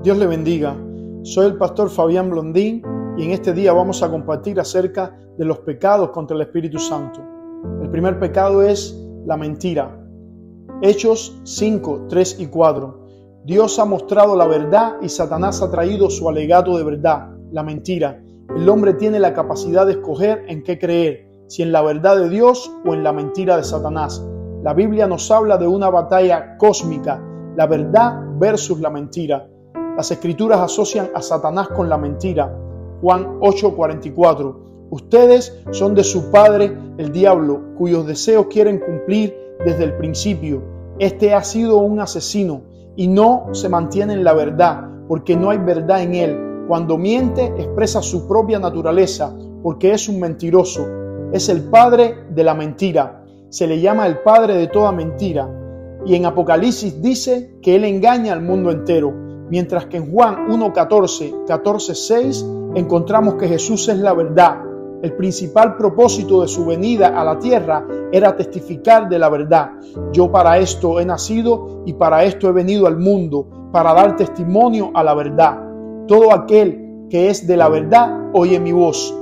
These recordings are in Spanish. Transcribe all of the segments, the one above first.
Dios le bendiga. Soy el pastor Fabián Blondín y en este día vamos a compartir acerca de los pecados contra el Espíritu Santo. El primer pecado es la mentira. Hechos 5, 3 y 4. Dios ha mostrado la verdad y Satanás ha traído su alegato de verdad, la mentira. El hombre tiene la capacidad de escoger en qué creer, si en la verdad de Dios o en la mentira de Satanás. La Biblia nos habla de una batalla cósmica, la verdad versus la mentira. Las Escrituras asocian a Satanás con la mentira. Juan 8:44. Ustedes son de su padre, el diablo, cuyos deseos quieren cumplir desde el principio. Este ha sido un asesino y no se mantiene en la verdad, porque no hay verdad en él. Cuando miente, expresa su propia naturaleza, porque es un mentiroso. Es el padre de la mentira. Se le llama el padre de toda mentira. Y en Apocalipsis dice que él engaña al mundo entero. Mientras que en Juan 1:14-6 encontramos que Jesús es la verdad. El principal propósito de su venida a la tierra era testificar de la verdad. Yo para esto he nacido y para esto he venido al mundo, para dar testimonio a la verdad. Todo aquel que es de la verdad oye mi voz.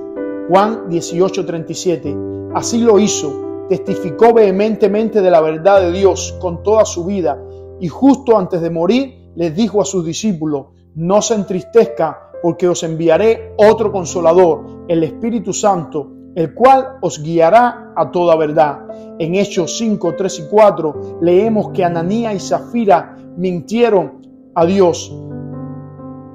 Juan 18:37. Así lo hizo, testificó vehementemente de la verdad de Dios con toda su vida y justo antes de morir les dijo a sus discípulos: no se entristezca, porque os enviaré otro Consolador, el Espíritu Santo, el cual os guiará a toda verdad. En Hechos 5, 3 y 4 leemos que Ananías y Zafira mintieron a Dios.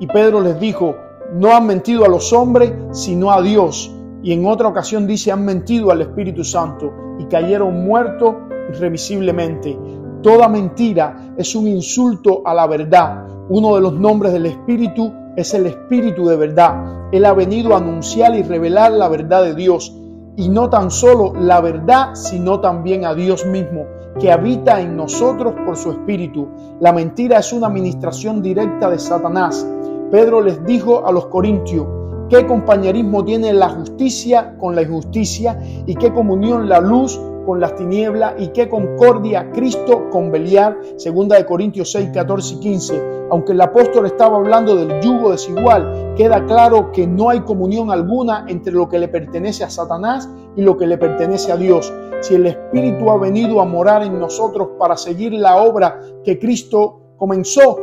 Y Pedro les dijo: no han mentido a los hombres, sino a Dios. Y en otra ocasión dice: han mentido al Espíritu Santo y cayeron muertos irremisiblemente. Toda mentira es un insulto a la verdad. Uno de los nombres del Espíritu es el Espíritu de verdad. Él ha venido a anunciar y revelar la verdad de Dios. Y no tan solo la verdad, sino también a Dios mismo, que habita en nosotros por su Espíritu. La mentira es una administración directa de Satanás. Pedro les dijo a los corintios: ¿qué compañerismo tiene la justicia con la injusticia? ¿Y qué comunión la luz con las tinieblas? ¿Y qué concordia Cristo con Belial? 2 Corintios 6, 14 y 15. Aunque el apóstol estaba hablando del yugo desigual, queda claro que no hay comunión alguna entre lo que le pertenece a Satanás y lo que le pertenece a Dios. Si el Espíritu ha venido a morar en nosotros para seguir la obra que Cristo comenzó,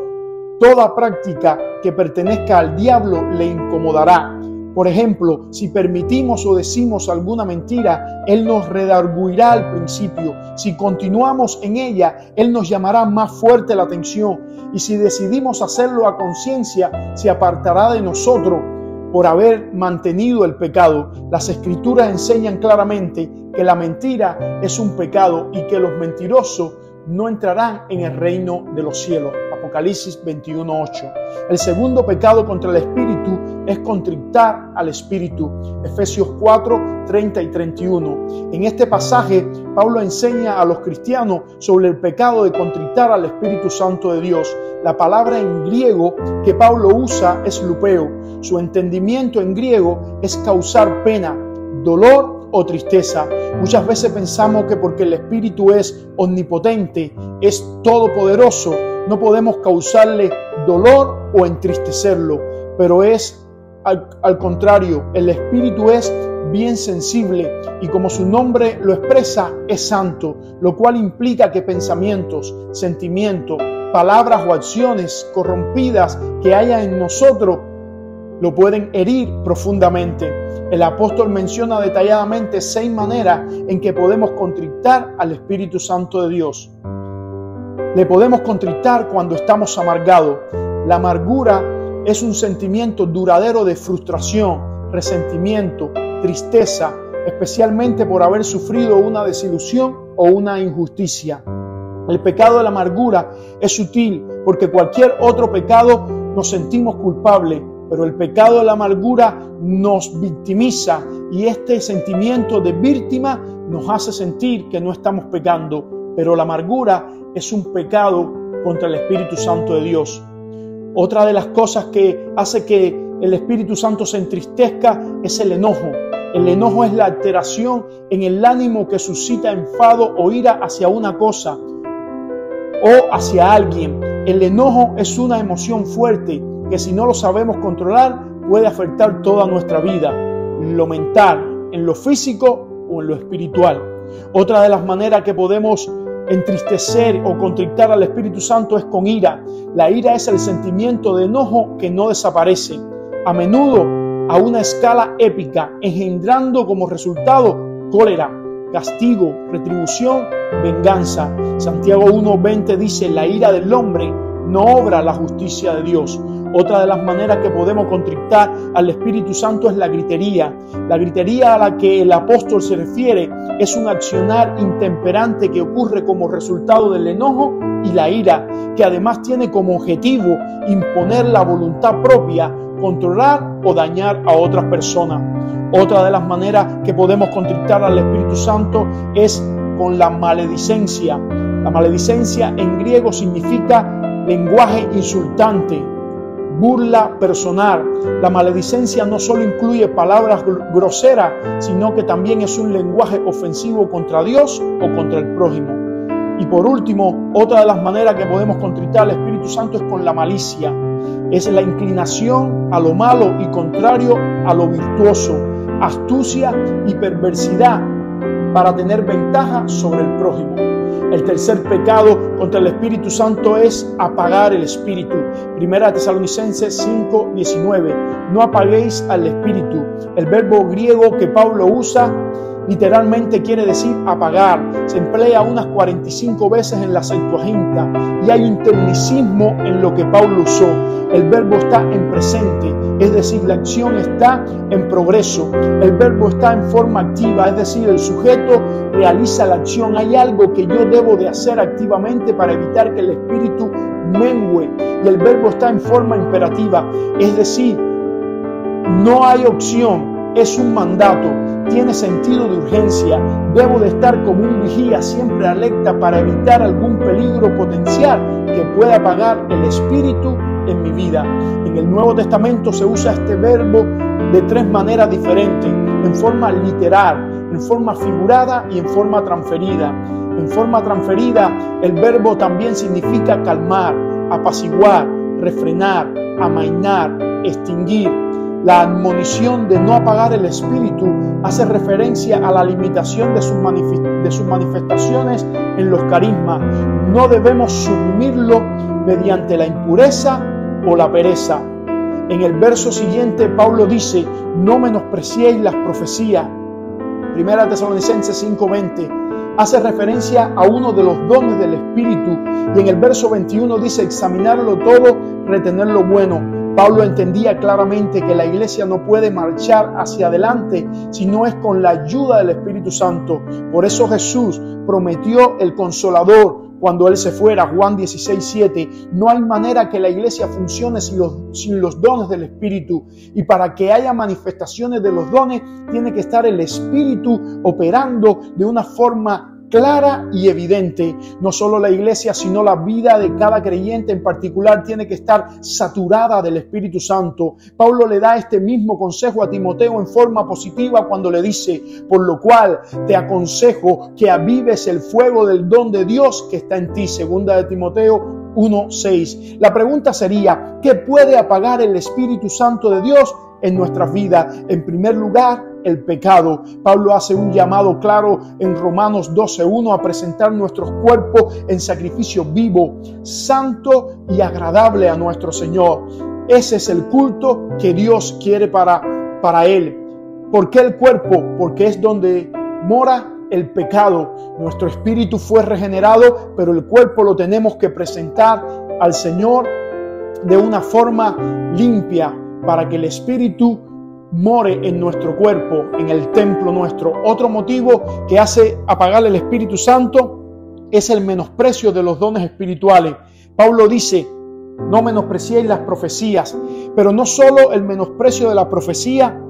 toda práctica que pertenezca al diablo le incomodará. Por ejemplo, si permitimos o decimos alguna mentira, Él nos redarguirá al principio. Si continuamos en ella, Él nos llamará más fuerte la atención. Y si decidimos hacerlo a conciencia, se apartará de nosotros por haber mantenido el pecado. Las Escrituras enseñan claramente que la mentira es un pecado y que los mentirosos no entrarán en el reino de los cielos. Apocalipsis 21:8. El segundo pecado contra el Espíritu es contritar al Espíritu. Efesios 4, 30 y 31. En este pasaje, Pablo enseña a los cristianos sobre el pecado de contritar al Espíritu Santo de Dios. La palabra en griego que Pablo usa es lupeo. Su entendimiento en griego es causar pena, dolor o tristeza. Muchas veces pensamos que porque el Espíritu es omnipotente, es todopoderoso, no podemos causarle dolor o entristecerlo, pero es al contrario. El Espíritu es bien sensible y, como su nombre lo expresa, es santo, lo cual implica que pensamientos, sentimientos, palabras o acciones corrompidas que haya en nosotros lo pueden herir profundamente. El apóstol menciona detalladamente 6 maneras en que podemos contritar al Espíritu Santo de Dios. Le podemos contritar cuando estamos amargados. La amargura es un sentimiento duradero de frustración, resentimiento, tristeza, especialmente por haber sufrido una desilusión o una injusticia. El pecado de la amargura es sutil, porque cualquier otro pecado nos sentimos culpables, pero el pecado de la amargura nos victimiza y este sentimiento de víctima nos hace sentir que no estamos pecando, pero la amargura es un pecado contra el Espíritu Santo de Dios. Otra de las cosas que hace que el Espíritu Santo se entristezca es el enojo. El enojo es la alteración en el ánimo que suscita enfado o ira hacia una cosa o hacia alguien. El enojo es una emoción fuerte que si no lo sabemos controlar puede afectar toda nuestra vida, en lo mental, en lo físico o en lo espiritual. Otra de las maneras que podemos entristecer o contrictar al Espíritu Santo es con ira. La ira es el sentimiento de enojo que no desaparece, a menudo a una escala épica, engendrando como resultado cólera, castigo, retribución, venganza. Santiago 1:20 dice: la ira del hombre no obra la justicia de Dios. Otra de las maneras que podemos contrictar al Espíritu Santo es la gritería. La gritería a la que el apóstol se refiere es un accionar intemperante que ocurre como resultado del enojo y la ira, que además tiene como objetivo imponer la voluntad propia, controlar o dañar a otras personas. Otra de las maneras que podemos contrictar al Espíritu Santo es con la maledicencia. La maledicencia en griego significa lenguaje insultante, burla personal. La maledicencia no solo incluye palabras groseras, sino que también es un lenguaje ofensivo contra Dios o contra el prójimo. Y por último, otra de las maneras que podemos contrictar al Espíritu Santo es con la malicia. Es la inclinación a lo malo y contrario a lo virtuoso, astucia y perversidad para tener ventaja sobre el prójimo. El tercer pecado contra el Espíritu Santo es apagar el Espíritu. Primera Tesalonicenses 5:19. No apaguéis al Espíritu. El verbo griego que Pablo usa literalmente quiere decir apagar. Se emplea unas 45 veces en la Septuaginta y hay un tecnicismo en lo que Pablo usó. El verbo está en presente, es decir, la acción está en progreso. El verbo está en forma activa, es decir, el sujeto realiza la acción. Hay algo que yo debo de hacer activamente para evitar que el espíritu mengue. Y el verbo está en forma imperativa, es decir, no hay opción, es un mandato. Tiene sentido de urgencia. Debo de estar como un vigía siempre alerta para evitar algún peligro potencial que pueda apagar el espíritu en mi vida. En el Nuevo Testamento se usa este verbo de tres maneras diferentes: en forma literal, en forma figurada y en forma transferida. En forma transferida, el verbo también significa calmar, apaciguar, refrenar, amainar, extinguir. La admonición de no apagar el espíritu hace referencia a la limitación de sus manifestaciones en los carismas. No debemos suprimirlo mediante la impureza o la pereza. En el verso siguiente, Pablo dice: no menospreciéis las profecías. Primera Tesalonicenses 5:20 hace referencia a uno de los dones del Espíritu, y en el verso 21 dice: examinarlo todo, retener lo bueno. Pablo entendía claramente que la iglesia no puede marchar hacia adelante si no es con la ayuda del Espíritu Santo. Por eso Jesús prometió el Consolador cuando Él se fuera. Juan 16:7. No hay manera que la iglesia funcione sin los dones del Espíritu. Y para que haya manifestaciones de los dones, tiene que estar el Espíritu operando de una forma clara y evidente. No solo la iglesia, sino la vida de cada creyente en particular tiene que estar saturada del Espíritu Santo. Pablo le da este mismo consejo a Timoteo en forma positiva cuando le dice: por lo cual te aconsejo que avives el fuego del don de Dios que está en ti. Segunda de Timoteo 1:6. La pregunta sería: ¿qué puede apagar el Espíritu Santo de Dios en nuestras vidas? En primer lugar, el pecado. Pablo hace un llamado claro en Romanos 12:1 a presentar nuestros cuerpos en sacrificio vivo, santo y agradable a nuestro Señor. Ese es el culto que Dios quiere para Él. ¿Por qué el cuerpo? Porque es donde mora el pecado. Nuestro espíritu fue regenerado, pero el cuerpo lo tenemos que presentar al Señor de una forma limpia para que el espíritu more en nuestro cuerpo, en el templo nuestro. Otro motivo que hace apagar el Espíritu Santo es el menosprecio de los dones espirituales. Pablo dice: no menospreciéis las profecías. Pero no solo el menosprecio de la profecía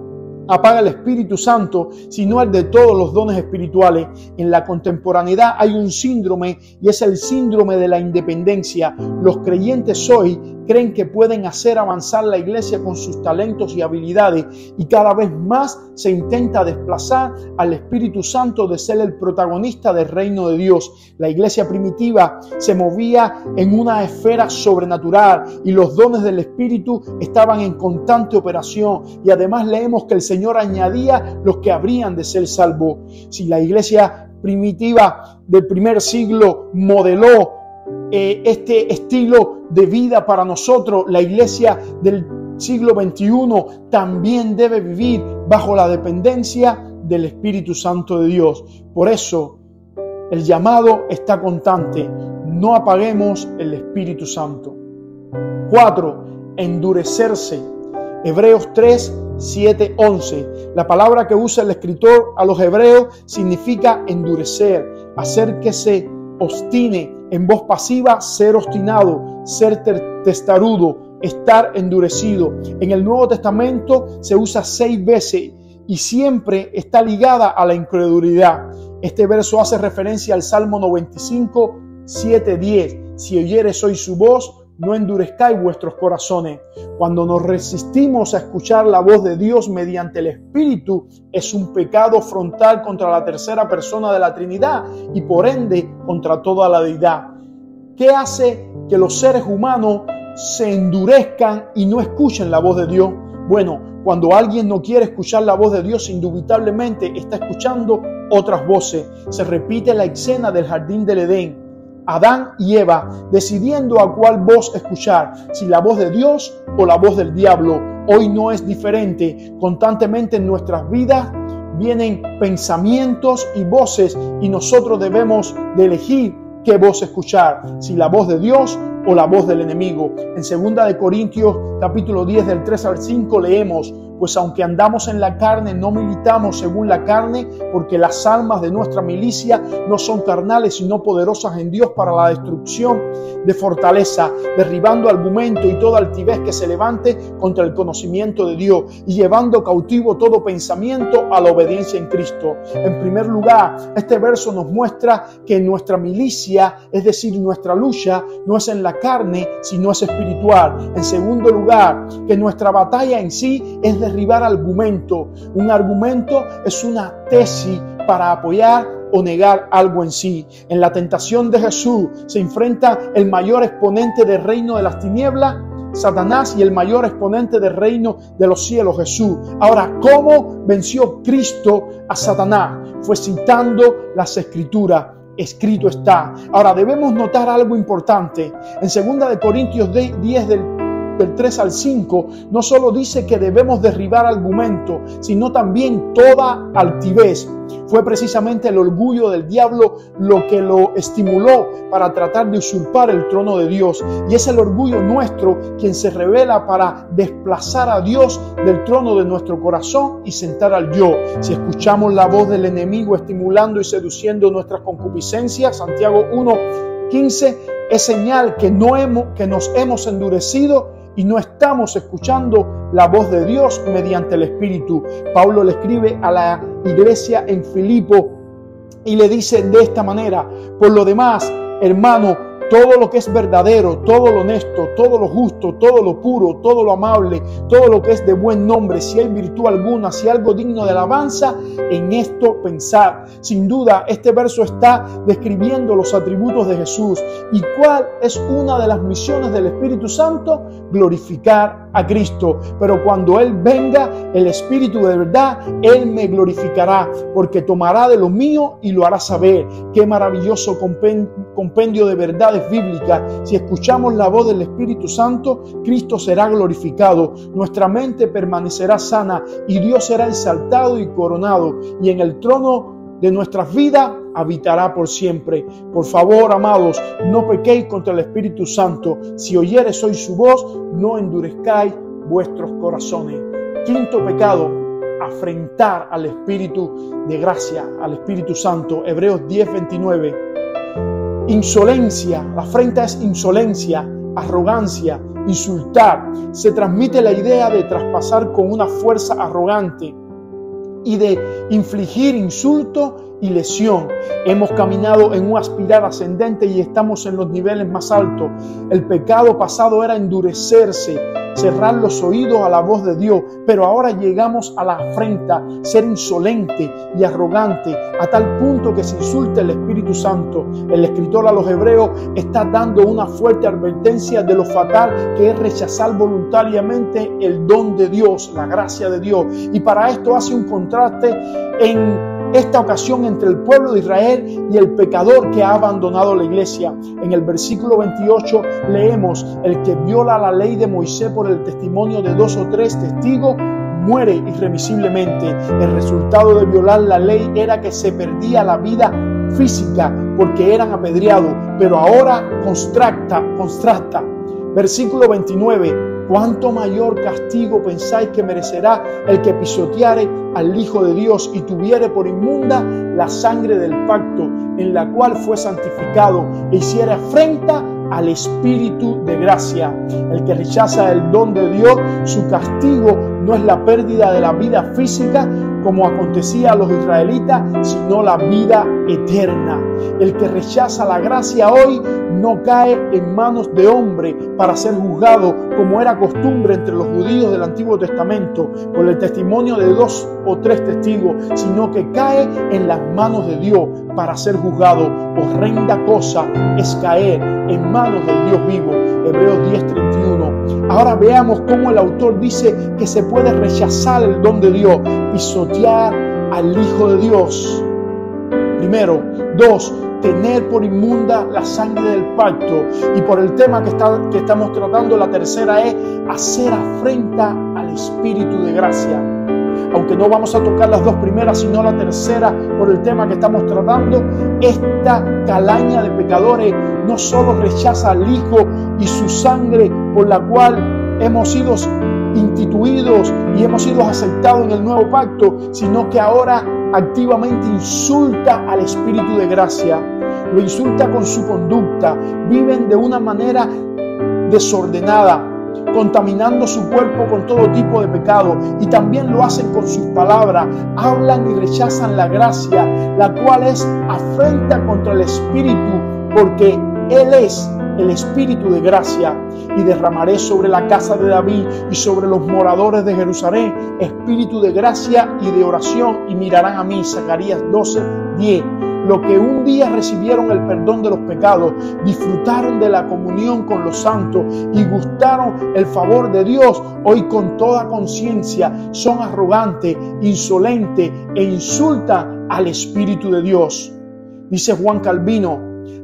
apaga el Espíritu Santo, sino el de todos los dones espirituales. En la contemporaneidad hay un síndrome, y es el síndrome de la independencia. Los creyentes hoy creen que pueden hacer avanzar la iglesia con sus talentos y habilidades, y cada vez más se intenta desplazar al Espíritu Santo de ser el protagonista del reino de Dios. La iglesia primitiva se movía en una esfera sobrenatural y los dones del Espíritu estaban en constante operación, y además leemos que el Señor añadía los que habrían de ser salvos. Si la iglesia primitiva del primer siglo modeló este estilo de vida para nosotros, la iglesia del siglo XXI también debe vivir bajo la dependencia del Espíritu Santo de Dios. Por eso el llamado está constante: no apaguemos el Espíritu Santo. 4. Endurecerse. Hebreos 3, 7, 11. La palabra que usa el escritor a los hebreos significa endurecer, hacer que se obstine. En voz pasiva, ser obstinado, ser testarudo, estar endurecido. En el Nuevo Testamento se usa 6 veces y siempre está ligada a la incredulidad. Este verso hace referencia al Salmo 95, 7, 10. Si oyereis hoy su voz, no endurezcáis vuestros corazones. Cuando nos resistimos a escuchar la voz de Dios mediante el Espíritu, es un pecado frontal contra la tercera persona de la Trinidad y por ende contra toda la deidad. ¿Qué hace que los seres humanos se endurezcan y no escuchen la voz de Dios? Bueno, cuando alguien no quiere escuchar la voz de Dios, indubitablemente está escuchando otras voces. Se repite la escena del jardín del Edén. Adán y Eva decidiendo a cuál voz escuchar, si la voz de Dios o la voz del diablo. Hoy no es diferente. Constantemente en nuestras vidas vienen pensamientos y voces y nosotros debemos de elegir qué voz escuchar, si la voz de Dios o la voz del enemigo. En 2 Corintios capítulo 10 del 3 al 5 leemos: pues aunque andamos en la carne, no militamos según la carne, porque las armas de nuestra milicia no son carnales, sino poderosas en Dios para la destrucción de fortaleza, derribando argumento y toda altivez que se levante contra el conocimiento de Dios, y llevando cautivo todo pensamiento a la obediencia en Cristo. En primer lugar, este verso nos muestra que nuestra milicia, es decir, nuestra lucha, no es en la carne, sino es espiritual. En segundo lugar, que nuestra batalla en sí es derribar argumento. Un argumento es una tesis para apoyar o negar algo en sí. En la tentación de Jesús se enfrenta el mayor exponente del reino de las tinieblas, Satanás, y el mayor exponente del reino de los cielos, Jesús. Ahora, ¿cómo venció Cristo a Satanás? Fue citando las Escrituras. Escrito está. Ahora debemos notar algo importante. En 2 Corintios 10 del 3 al 5, no solo dice que debemos derribar argumentos, sino también toda altivez. Fue precisamente el orgullo del diablo lo que lo estimuló para tratar de usurpar el trono de Dios. Y es el orgullo nuestro quien se revela para desplazar a Dios del trono de nuestro corazón y sentar al yo. Si escuchamos la voz del enemigo estimulando y seduciendo nuestras concupiscencias, Santiago 1:15, es señal que nos hemos endurecido y no estamos escuchando la voz de Dios mediante el Espíritu. Pablo le escribe a la iglesia en Filipo y le dice de esta manera: por lo demás, hermano, todo lo que es verdadero, todo lo honesto, todo lo justo, todo lo puro, todo lo amable, todo lo que es de buen nombre, si hay virtud alguna, si hay algo digno de alabanza, en esto pensar. Sin duda, este verso está describiendo los atributos de Jesús. ¿Y cuál es una de las misiones del Espíritu Santo? Glorificar a Cristo. Pero cuando Él venga, el Espíritu de verdad, Él me glorificará, porque tomará de lo mío y lo hará saber. Qué maravilloso compendio de verdades bíblicas. Si escuchamos la voz del Espíritu Santo, Cristo será glorificado, nuestra mente permanecerá sana y Dios será exaltado y coronado, y en el trono de nuestras vidas habitará por siempre. Por favor, amados, no pequéis contra el Espíritu Santo. Si oyereis hoy su voz, no endurezcáis vuestros corazones. Quinto pecado: afrentar al Espíritu de gracia, al Espíritu Santo. Hebreos 10:29. Insolencia. La afrenta es insolencia, arrogancia, insultar. Se transmite la idea de traspasar con una fuerza arrogante y de infligir insulto y lesión. Hemos caminado en una espiral ascendente y estamos en los niveles más altos. El pecado pasado era endurecerse, cerrar los oídos a la voz de Dios, pero ahora llegamos a la afrenta, ser insolente y arrogante, a tal punto que se insulta el Espíritu Santo. El escritor a los Hebreos está dando una fuerte advertencia de lo fatal que es rechazar voluntariamente el don de Dios, la gracia de Dios. Y para esto hace un contraste en esta ocasión entre el pueblo de Israel y el pecador que ha abandonado la iglesia. En el versículo 28 leemos: el que viola la ley de Moisés por el testimonio de 2 o 3 testigos muere irremisiblemente. El resultado de violar la ley era que se perdía la vida física porque eran apedreados, pero ahora contrasta. Versículo 29: ¿cuánto mayor castigo pensáis que merecerá el que pisoteare al Hijo de Dios y tuviere por inmunda la sangre del pacto en la cual fue santificado e hiciere afrenta al Espíritu de gracia? El que rechaza el don de Dios, su castigo no es la pérdida de la vida física como acontecía a los israelitas, sino la vida eterna. El que rechaza la gracia hoy no cae en manos de hombre para ser juzgado, como era costumbre entre los judíos del Antiguo Testamento, por el testimonio de 2 o 3 testigos, sino que cae en las manos de Dios para ser juzgado. Horrenda cosa es caer en manos del Dios vivo. Hebreos 10:31. Ahora veamos cómo el autor dice que se puede rechazar el don de Dios, pisotear al Hijo de Dios. Primero. 2. Tener por inmunda la sangre del pacto. Y por el tema que estamos tratando, la tercera es hacer afrenta al Espíritu de gracia. Aunque no vamos a tocar las 2 primeras, sino la tercera por el tema que estamos tratando, esta calaña de pecadores no solo rechaza al Hijo y su sangre por la cual hemos sido instituidos y hemos sido aceptados en el nuevo pacto, sino que ahora activamente insulta al Espíritu de gracia. Lo insulta con su conducta. Viven de una manera desordenada, contaminando su cuerpo con todo tipo de pecado, y también lo hacen con sus palabras. Hablan y rechazan la gracia, la cual es afrenta contra el Espíritu, porque Él es el Espíritu de gracia. Y derramaré sobre la casa de David y sobre los moradores de Jerusalén espíritu de gracia y de oración, y mirarán a mí. Zacarías 12:10. Lo que un día recibieron el perdón de los pecados, disfrutaron de la comunión con los santos y gustaron el favor de Dios, hoy con toda conciencia son arrogantes, insolentes e insultan al Espíritu de Dios. Dice Juan Calvino: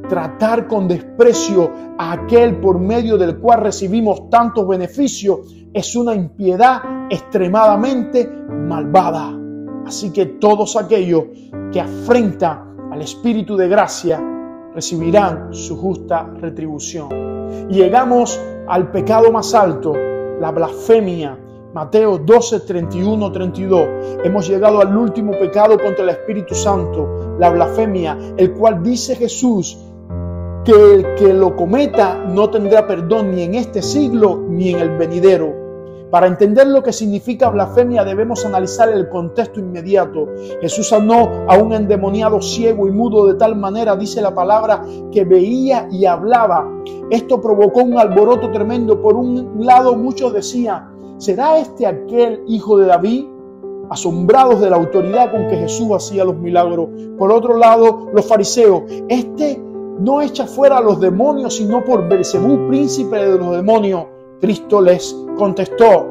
tratar con desprecio a aquel por medio del cual recibimos tantos beneficios es una impiedad extremadamente malvada. Así que todos aquellos que afrentan al Espíritu de gracia recibirán su justa retribución. Y llegamos al pecado más alto, la blasfemia. Mateo 12:31-32. Hemos llegado al último pecado contra el Espíritu Santo, la blasfemia, el cual dice Jesús que el que lo cometa no tendrá perdón ni en este siglo ni en el venidero. Para entender lo que significa blasfemia debemos analizar el contexto inmediato. Jesús sanó a un endemoniado ciego y mudo de tal manera, dice la palabra, que veía y hablaba. Esto provocó un alboroto tremendo. Por un lado, muchos decían: ¿será este aquel hijo de David? Asombrados de la autoridad con que Jesús hacía los milagros. Por otro lado, los fariseos: este no echa fuera a los demonios, sino por Beelzebú, príncipe de los demonios. Cristo les contestó: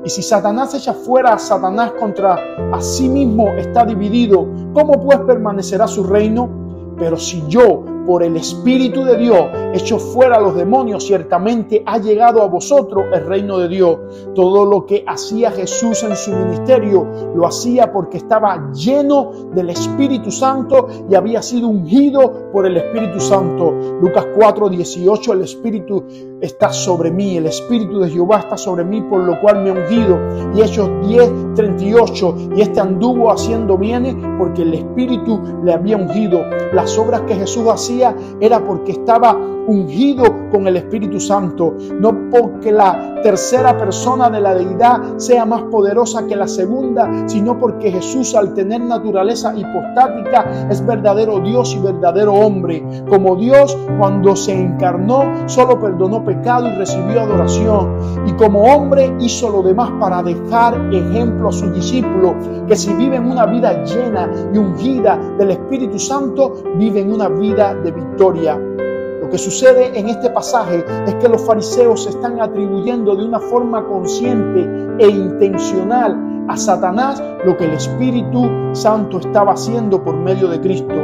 y si Satanás echa fuera a Satanás, contra a sí mismo está dividido, ¿cómo pues permanecerá su reino? Pero si yo, por el Espíritu de Dios, echo fuera a los demonios, ciertamente ha llegado a vosotros el reino de Dios. Todo lo que hacía Jesús en su ministerio lo hacía porque estaba lleno del Espíritu Santo y había sido ungido por el Espíritu Santo. Lucas 4:18, el Espíritu está sobre mí, el Espíritu de Jehová está sobre mí, por lo cual me ha ungido. Y Hechos 10:38, y este anduvo haciendo bienes porque el Espíritu le había ungido. Las obras que Jesús hacía era porque estaba ungido con el Espíritu Santo, no porque la tercera persona de la deidad sea más poderosa que la segunda, sino porque Jesús, al tener naturaleza hipostática, es verdadero Dios y verdadero hombre. Como Dios, cuando se encarnó, solo perdonó pecado y recibió adoración, y como hombre hizo lo demás para dejar ejemplo a sus discípulos, que si viven una vida llena y ungida del Espíritu Santo, viven una vida de victoria. Lo que sucede en este pasaje es que los fariseos se están atribuyendo de una forma consciente e intencional a Satanás lo que el Espíritu Santo estaba haciendo por medio de Cristo.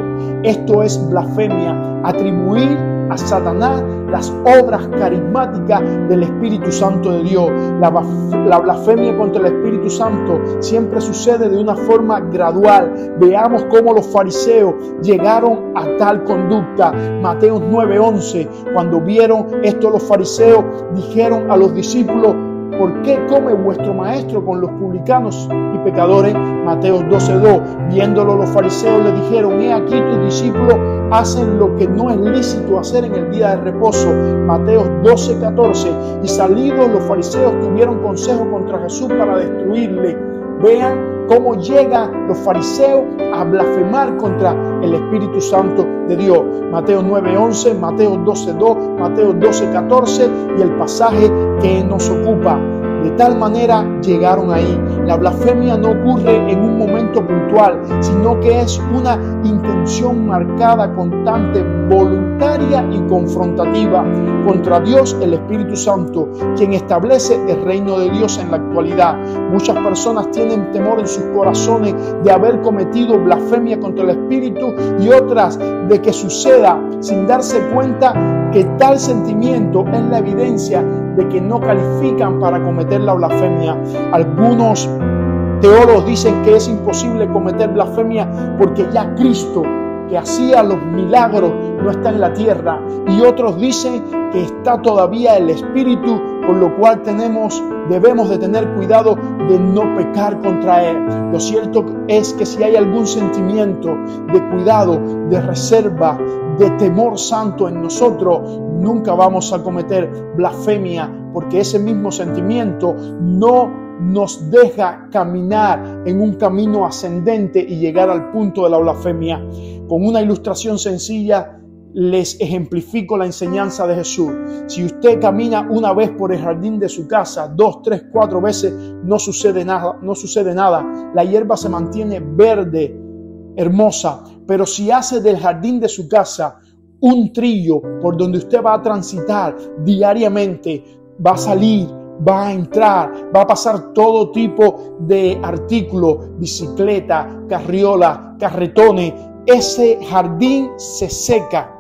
Esto es blasfemia, atribuir a Satanás las obras carismáticas del Espíritu Santo de Dios. La blasfemia contra el Espíritu Santo siempre sucede de una forma gradual. Veamos cómo los fariseos llegaron a tal conducta. Mateo 9:11, cuando vieron esto, los fariseos dijeron a los discípulos: ¿por qué come vuestro maestro con los publicanos y pecadores? Mateo 12:2, viéndolo los fariseos le dijeron: he aquí tus discípulos hacen lo que no es lícito hacer en el día de reposo. Mateo 12:14, y salidos los fariseos tuvieron consejo contra Jesús para destruirle. Vean cómo llegan los fariseos a blasfemar contra el Espíritu Santo de Dios. Mateo 9:11, Mateo 12:2, Mateo 12:14 y el pasaje que nos ocupa. De tal manera llegaron ahí. La blasfemia no ocurre en un momento puntual, sino que es una intención marcada, constante, voluntaria y confrontativa contra Dios, el Espíritu Santo, quien establece el reino de Dios en la actualidad. Muchas personas tienen temor en sus corazones de haber cometido blasfemia contra el Espíritu, y otras de que suceda sin darse cuenta que tal sentimiento es la evidencia de que no califican para cometer la blasfemia. Algunos teólogos dicen que es imposible cometer blasfemia porque ya Cristo, que hacía los milagros, no está en la tierra, y otros dicen que está todavía el Espíritu, por lo cual debemos de tener cuidado de no pecar contra Él. Lo cierto es que si hay algún sentimiento de cuidado, de reserva, de temor santo en nosotros, nunca vamos a cometer blasfemia, porque ese mismo sentimiento no nos deja caminar en un camino ascendente y llegar al punto de la blasfemia. Con una ilustración sencilla les ejemplifico la enseñanza de Jesús. Si usted camina una vez por el jardín de su casa, 2, 3, 4 veces, no sucede nada. La hierba se mantiene verde, hermosa. Pero si hace del jardín de su casa un trillo por donde usted va a transitar diariamente, va a salir, va a entrar, va a pasar todo tipo de artículos, bicicleta, carriola, carretones, ese jardín se seca.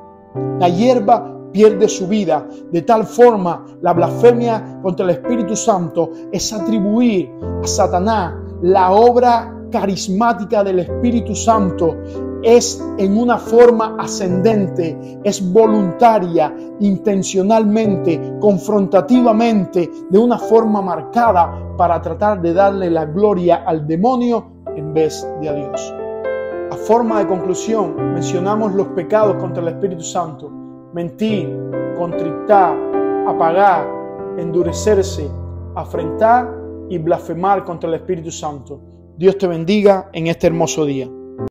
La hierba pierde su vida. De tal forma, la blasfemia contra el Espíritu Santo es atribuir a Satanás la obra carismática del Espíritu Santo. Es en una forma ascendente, es voluntaria, intencionalmente, confrontativamente, de una forma marcada para tratar de darle la gloria al demonio en vez de a Dios. A forma de conclusión, mencionamos los pecados contra el Espíritu Santo: mentir, contritar, apagar, endurecerse, afrentar y blasfemar contra el Espíritu Santo. Dios te bendiga en este hermoso día.